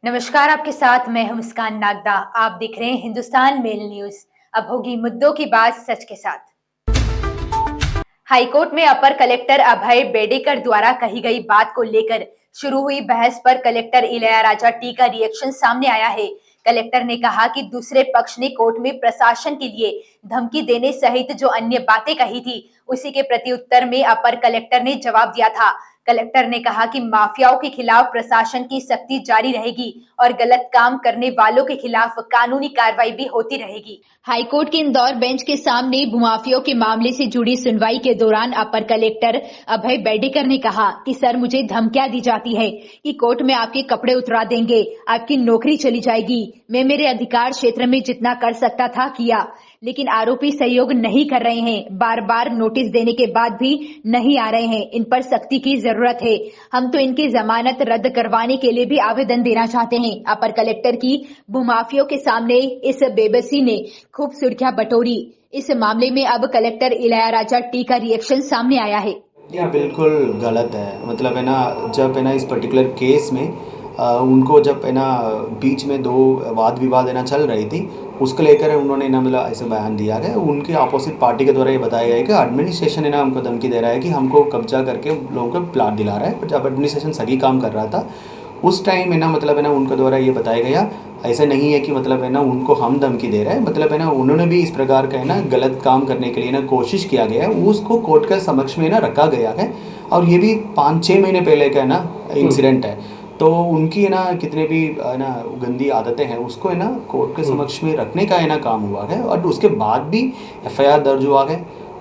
नमस्कार, आपके साथ मैं हूं मुस्कान नागदा। आप देख रहे हैं हिंदुस्तान मेल न्यूज। अब होगी मुद्दों की बात सच के साथ। हाईकोर्ट में अपर कलेक्टर अभय बेडेकर द्वारा कही गई बात को लेकर शुरू हुई बहस पर कलेक्टर इलैयाराजा टी का रिएक्शन सामने आया है। कलेक्टर ने कहा कि दूसरे पक्ष ने कोर्ट में प्रशासन के लिए धमकी देने सहित जो अन्य बातें कही थी, उसी के प्रत्युत्तर में अपर कलेक्टर ने जवाब दिया था। कलेक्टर ने कहा कि माफियाओं के खिलाफ प्रशासन की सख्ती जारी रहेगी और गलत काम करने वालों के खिलाफ कानूनी कार्रवाई भी होती रहेगी। हाईकोर्ट के इंदौर बेंच के सामने भूमाफियों के मामले से जुड़ी सुनवाई के दौरान अपर कलेक्टर अभय बेडेकर ने कहा कि सर, मुझे धमकियां दी जाती है कि कोर्ट में आपके कपड़े उतरा देंगे, आपकी नौकरी चली जाएगी। मैं मेरे अधिकार क्षेत्र में जितना कर सकता था किया, लेकिन आरोपी सहयोग नहीं कर रहे हैं। बार बार नोटिस देने के बाद भी नहीं आ रहे हैं। इन पर सख्ती की जरूरत है। हम तो इनकी जमानत रद्द करवाने के लिए भी आवेदन देना चाहते हैं। अपर कलेक्टर की भूमाफियों के सामने इस बेबसी ने खूब सुर्खियां बटोरी। इस मामले में अब कलेक्टर इलैयाराजा टी का रिएक्शन सामने आया है। ये बिल्कुल गलत है। मतलब है ना, जब है ना इस पर्टिकुलर केस में उनको जब है ना बीच में दो वाद विवाद है ना चल रही थी, उसको लेकर उन्होंने ना मतलब ऐसे बयान दिया गया। उनके अपोजिट पार्टी के द्वारा ये बताया गया है कि एडमिनिस्ट्रेशन है ना हमको धमकी दे रहा है कि हमको कब्जा करके लोगों को प्लाट दिला रहा है। जब एडमिनिस्ट्रेशन सही काम कर रहा था उस टाइम है ना, मतलब है ना उनके द्वारा ये बताया गया। ऐसा नहीं है कि मतलब है ना उनको हम धमकी दे रहे हैं। मतलब है ना उन्होंने भी इस प्रकार का है ना गलत काम करने के लिए ना कोशिश किया गया है, उसको कोर्ट के समक्ष में ना रखा गया है। और ये भी 5-6 महीने पहले का है ना इंसिडेंट है। तो उनकी है ना कितने भी है ना गंदी आदतें हैं, उसको है ना कोर्ट के समक्ष में रखने का है ना काम हुआ है। और उसके बाद भी FIR दर्ज हुआ है।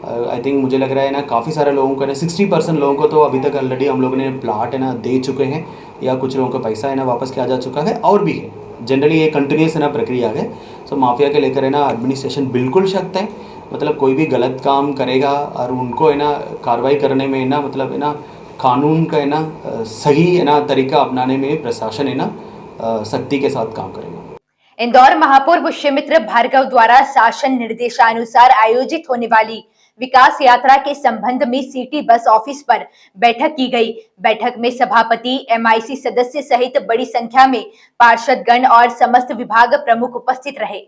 आई थिंक मुझे लग रहा है ना काफ़ी सारे लोगों को ना 60% लोगों को तो अभी तक ऑलरेडी हम लोगों ने प्लाट है ना दे चुके हैं, या कुछ लोगों का पैसा है ना वापस किया जा चुका है और भी है। जनरली ये कंटिन्यूस है ना प्रक्रिया है। सो माफिया के लेकर है ना एडमिनिस्ट्रेशन बिल्कुल सख्त है। मतलब कोई भी गलत काम करेगा और उनको है ना कार्रवाई करने में ना मतलब है ना कानून का है ना सही है ना तरीका अपनाने में प्रशासन है ना सख्ती के साथ काम करेगा। इंदौर महापौर पुष्यमित्र भार्गव द्वारा शासन निर्देशानुसार आयोजित होने वाली विकास यात्रा के संबंध में सिटी बस ऑफिस पर बैठक की गई। बैठक में सभापति, MIC सदस्य सहित बड़ी संख्या में पार्षदगण और समस्त विभाग प्रमुख उपस्थित रहे।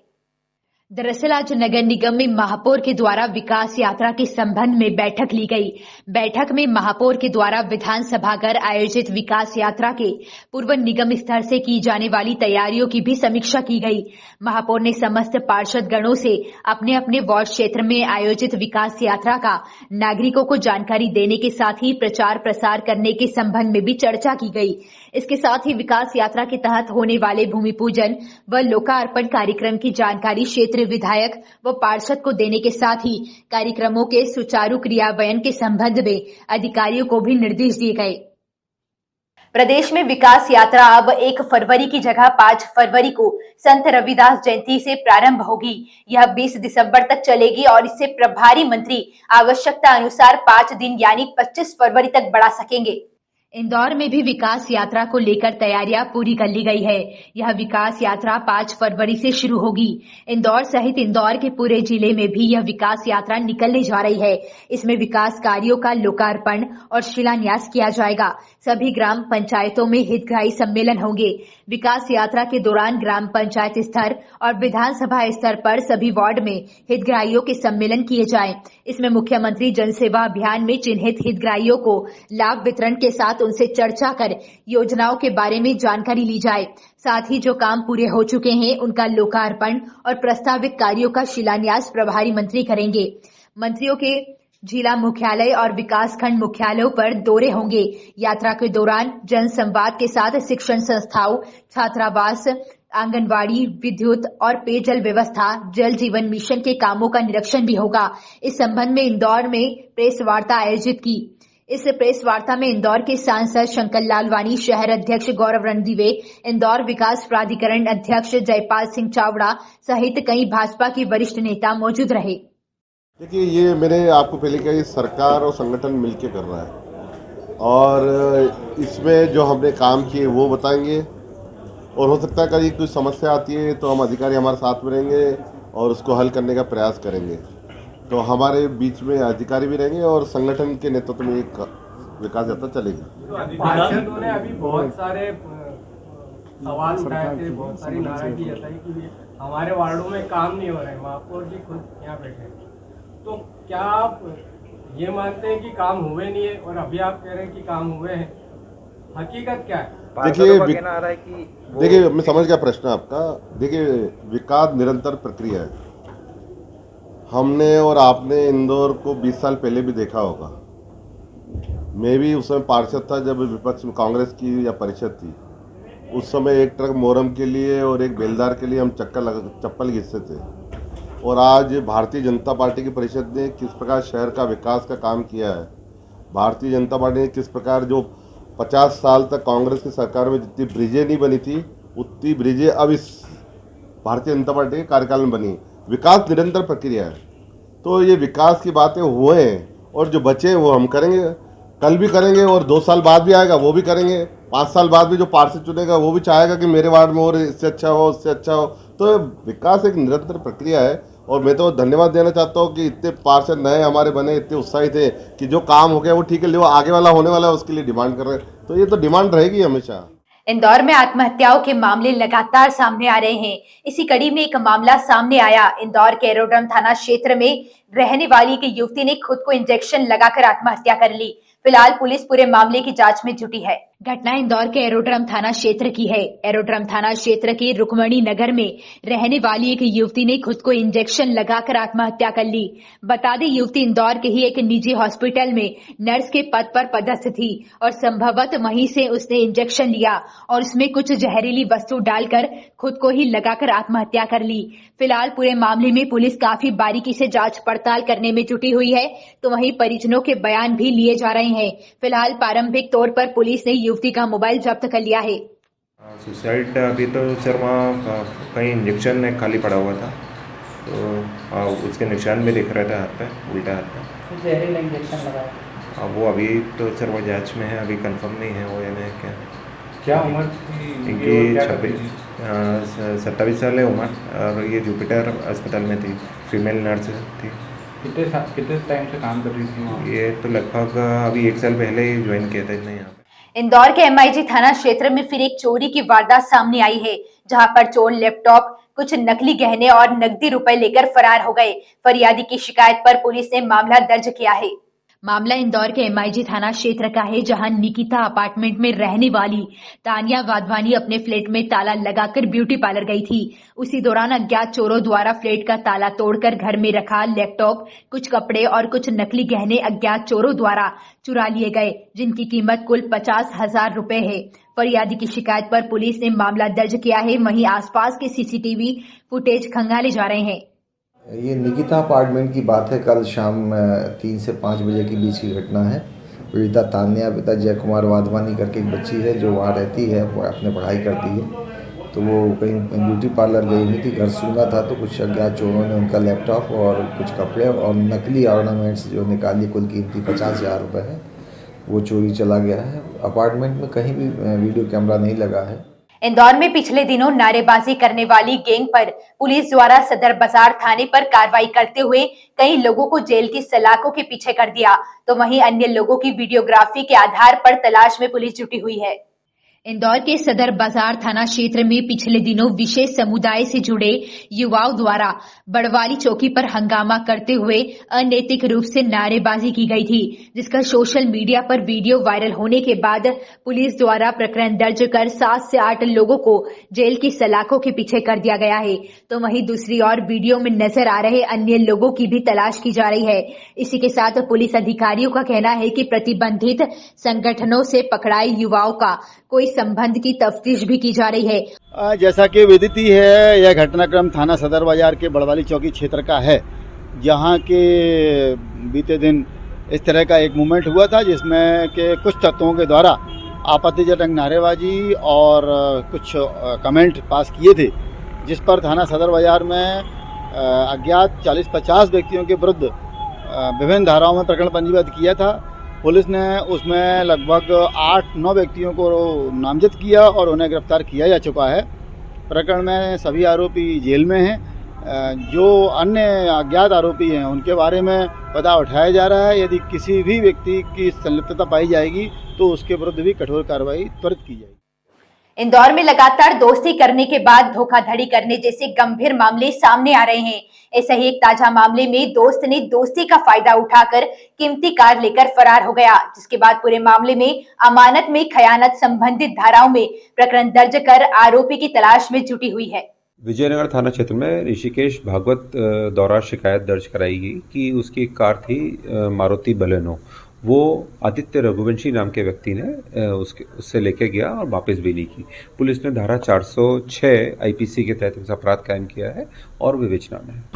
दरअसल आज नगर निगम में महापौर के द्वारा विकास यात्रा के संबंध में बैठक ली गई। बैठक में महापौर के द्वारा विधानसभा घर आयोजित विकास यात्रा के पूर्व निगम स्तर से की जाने वाली तैयारियों की भी समीक्षा की गई। महापौर ने समस्त पार्षद गणों से अपने अपने वार्ड क्षेत्र में आयोजित विकास यात्रा का नागरिकों को जानकारी देने के साथ ही प्रचार प्रसार करने के संबंध में भी चर्चा की गई। इसके साथ ही विकास यात्रा के तहत होने वाले भूमि पूजन व लोकार्पण कार्यक्रम की जानकारी क्षेत्रीय विधायक व पार्षद को देने के साथ ही कार्यक्रमों के सुचारू क्रियान्वयन के संबंध में अधिकारियों को भी निर्देश दिए गए। प्रदेश में विकास यात्रा अब 1 फरवरी की जगह 5 फरवरी को संत रविदास जयंती से प्रारंभ होगी। यह 20 दिसंबर तक चलेगी और इससे प्रभारी मंत्री आवश्यकता अनुसार 5 दिन यानी 25 फरवरी तक बढ़ा सकेंगे। इंदौर में भी विकास यात्रा को लेकर तैयारियां पूरी कर ली गई है। यह विकास यात्रा 5 फरवरी से शुरू होगी। इंदौर सहित इंदौर के पूरे जिले में भी यह विकास यात्रा निकलने जा रही है। इसमें विकास कार्यों का लोकार्पण और शिलान्यास किया जाएगा। सभी ग्राम पंचायतों में हितग्राही सम्मेलन होंगे। विकास यात्रा के दौरान ग्राम पंचायत स्तर और विधानसभा स्तर पर सभी वार्ड में हितग्राहियों के सम्मेलन किए जाएं। इसमें मुख्यमंत्री जनसेवा अभियान में चिन्हित हितग्राहियों को लाभ वितरण के साथ उनसे चर्चा कर योजनाओं के बारे में जानकारी ली जाए। साथ ही जो काम पूरे हो चुके हैं उनका लोकार्पण और प्रस्तावित कार्यों का शिलान्यास प्रभारी मंत्री करेंगे। मंत्रियों के जिला मुख्यालय और विकासखंड मुख्यालयों पर दौरे होंगे। यात्रा के दौरान जन संवाद के साथ शिक्षण संस्थाओं, छात्रावास, आंगनवाड़ी, विद्युत और पेयजल व्यवस्था, जल जीवन मिशन के कामों का निरीक्षण भी होगा। इस संबंध में इंदौर में प्रेस वार्ता आयोजित की। इस प्रेस वार्ता में इंदौर के सांसद शंकर लालवानी, शहर अध्यक्ष गौरव रणदीवे, इंदौर विकास प्राधिकरण अध्यक्ष जयपाल सिंह चावड़ा सहित कई भाजपा के वरिष्ठ नेता मौजूद रहे। देखिए, ये मेरे आपको पहले कहा, सरकार और संगठन मिलकर कर रहा है और इसमें जो हमने काम किए वो बताएंगे और हो सकता है कभी कोई समस्या आती है तो हम अधिकारी हमारे साथ में रहेंगे और उसको हल करने का प्रयास करेंगे। तो हमारे बीच में अधिकारी भी रहेंगे और संगठन के नेतृत्व में एक विकास यात्रा चलेगी। पार्षदों ने अभी बहुत सारे सवाल उठाए थे, बहुत सारी नाराजगी जताई कि हमारे वार्डों में काम नहीं हो रहे हैं। महापौर जी खुद यहाँ बैठे हैं, तो क्या आप ये मानते हैं कि काम हुए नहीं है, और अभी आप कह रहे हैं कि काम हुए हैं? हकीकत क्या है? देखिए मैं समझ गया प्रश्न आपका। देखिए विकास निरंतर प्रक्रिया है। हमने और आपने इंदौर को 20 साल पहले भी देखा होगा। मैं भी उस समय पार्षद था जब विपक्ष में कांग्रेस की या परिषद थी। उस समय एक ट्रक मोहरम के लिए और एक बेलदार के लिए हम चप्पल घिसते थे। और आज भारतीय जनता पार्टी की परिषद ने किस प्रकार शहर का विकास का काम किया है, भारतीय जनता पार्टी ने किस प्रकार जो 50 साल तक कांग्रेस की सरकार में जितनी ब्रिजें नहीं बनी थी उतनी ब्रिजें अब इस भारतीय जनता पार्टी के कार्यकाल में बनी। विकास निरंतर प्रक्रिया है, तो ये विकास की बातें हुए हैं और जो बचे हैं वो हम करेंगे, कल भी करेंगे और 2 साल बाद भी आएगा वो भी करेंगे। 5 साल बाद भी जो पार्षद चुनेगा वो भी चाहेगा कि मेरे वार्ड में और इससे अच्छा हो, उससे अच्छा हो। तो विकास एक निरंतर प्रक्रिया है और मैं तो धन्यवाद देना चाहता हूँ कि इतने पार्षद नए हमारे बने, इतने उत्साहित थे कि जो काम हो गया वो ठीक है, वो आगे वाला होने वाला है उसके लिए डिमांड कर रहे हैं। तो ये तो डिमांड रहेगी हमेशा। इंदौर में आत्महत्याओं के मामले लगातार सामने आ रहे हैं। इसी कड़ी में एक मामला सामने आया। इंदौर के एरोड्रम थाना क्षेत्र में रहने वाली एक युवती ने खुद को इंजेक्शन लगाकर आत्महत्या कर ली। फिलहाल पुलिस पूरे मामले की जांच में जुटी है। घटना इंदौर के एरोड्रम थाना क्षेत्र की है। एरोड्रम थाना क्षेत्र के रुक्मणी नगर में रहने वाली एक युवती ने खुद को इंजेक्शन लगाकर आत्महत्या कर ली। बता दें युवती इंदौर के ही एक निजी हॉस्पिटल में नर्स के पद पर पदस्थ थी और संभवतः वहीं से उसने इंजेक्शन लिया और उसमें कुछ जहरीली वस्तु डालकर खुद को ही लगाकर आत्महत्या कर ली। फिलहाल पूरे मामले में पुलिस काफी बारीकी से जांच पड़ताल करने में जुटी हुई है, तो वहीं परिजनों के बयान भी लिए जा रहे हैं। फिलहाल प्रारंभिक तौर पर पुलिस ने युवती का मोबाइल जब्त कर लिया है। सुसाइड अभी तो सर वहाँ कहीं इंजेक्शन खाली पड़ा हुआ था, तो उसके निशान भी दिख रहे थे हाथ पे, उल्टा हाथ पे। जहरीला इंजेक्शन लगाया? वो अभी तो सर वो जांच में है, अभी कंफर्म नहीं है वो यानी क्या उम्र इनकी 27 साल है उम्र, और ये जुपिटर अस्पताल में थी, फीमेल नर्स थी। कितने टाइम से काम कर रही थी? ये तो लगभग अभी 1 साल पहले ही ज्वाइन किया था इसने यहाँ पे। इंदौर के MIG थाना क्षेत्र में फिर एक चोरी की वारदात सामने आई है, जहां पर चोर लैपटॉप, कुछ नकली गहने और नकदी रुपए लेकर फरार हो गए। फरियादी की शिकायत पर पुलिस ने मामला दर्ज किया है। मामला इंदौर के MIG थाना क्षेत्र का है, जहां निकिता अपार्टमेंट में रहने वाली तानिया वाधवानी अपने फ्लैट में ताला लगाकर ब्यूटी पार्लर गई थी। उसी दौरान अज्ञात चोरों द्वारा फ्लैट का ताला तोड़कर घर में रखा लैपटॉप, कुछ कपड़े और कुछ नकली गहने अज्ञात चोरों द्वारा चुरा लिए गए, जिनकी कीमत कुल 50,000 रुपए है। फरियादी की शिकायत पर पुलिस ने मामला दर्ज किया है। वहीं आसपास के CCTV फुटेज खंगाले जा रहे हैं। ये निकिता अपार्टमेंट की बात है। कल शाम 3 से 5 बजे के बीच की घटना है। पीड़िता तान्या, पिता जय कुमार वाधवानी करके एक बच्ची है जो वहाँ रहती है, वो अपने पढ़ाई करती है। तो वो कहीं ब्यूटी पार्लर गई हुई थी, घर सूना था, तो कुछ अज्ञात चोरों ने उनका लैपटॉप और कुछ कपड़े और नकली ऑर्नामेंट्स जो निकाली, कुल कीमती 50,000 रुपये है, वो चोरी चला गया है। अपार्टमेंट में कहीं भी वीडियो कैमरा नहीं लगा है। इंदौर में पिछले दिनों नारेबाजी करने वाली गैंग पर पुलिस द्वारा सदर बाजार थाने पर कार्रवाई करते हुए कई लोगों को जेल की सलाखों के पीछे कर दिया, तो वहीं अन्य लोगों की वीडियोग्राफी के आधार पर तलाश में पुलिस जुटी हुई है। इंदौर के सदर बाजार थाना क्षेत्र में पिछले दिनों विशेष समुदाय से जुड़े युवाओं द्वारा बड़वाली चौकी पर हंगामा करते हुए अनैतिक रूप से नारेबाजी की गई थी, जिसका सोशल मीडिया पर वीडियो वायरल होने के बाद पुलिस द्वारा प्रकरण दर्ज कर 7 से 8 लोगों को जेल की सलाखों के पीछे कर दिया गया है। तो वहीं दूसरी ओर वीडियो में नजर आ रहे अन्य लोगों की भी तलाश की जा रही है। इसी के साथ पुलिस अधिकारियों का कहना है कि प्रतिबंधित संगठनों से पकड़ाए युवाओं का कोई संबंध की तफ्तीश भी की जा रही है। जैसा कि विदित ही है, यह घटनाक्रम थाना सदर बाजार के बड़वाली चौकी क्षेत्र का है, जहां के बीते दिन इस तरह का एक मूवमेंट हुआ था, जिसमें के कुछ तत्वों के द्वारा आपत्तिजनक नारेबाजी और कुछ कमेंट पास किए थे, जिस पर थाना सदर बाजार में अज्ञात 40-50 व्यक्तियों के विरुद्ध विभिन्न धाराओं में प्रकरण पंजीबद्ध किया था। पुलिस ने उसमें लगभग 8-9 व्यक्तियों को नामजद किया और उन्हें गिरफ्तार किया जा चुका है। प्रकरण में सभी आरोपी जेल में हैं। जो अन्य अज्ञात आरोपी हैं उनके बारे में पता उठाया जा रहा है। यदि किसी भी व्यक्ति की संलिप्तता पाई जाएगी तो उसके विरुद्ध भी कठोर कार्रवाई त्वरित की जाएगी। इंदौर में लगातार दोस्ती करने के बाद धोखाधड़ी करने जैसे गंभीर मामले सामने आ रहे हैं। ऐसे ही एक ताजा मामले में दोस्त ने दोस्ती का फायदा उठाकर कीमती कार लेकर फरार हो गया, जिसके बाद पूरे मामले में अमानत में खयानत संबंधित धाराओं में प्रकरण दर्ज कर आरोपी की तलाश में जुटी हुई है। विजयनगर थाना क्षेत्र में ऋषिकेश भागवत द्वारा शिकायत दर्ज कराई गई कि उसकी एक कार थी मारुति बलेनो। वो आदित्य रघुवंशी नाम के व्यक्ति ने उससे लेके गया और वापस भी नहीं की। पुलिस ने धारा 406 आईपीसी के तहत अपराध कायम किया है और विवेचना में है।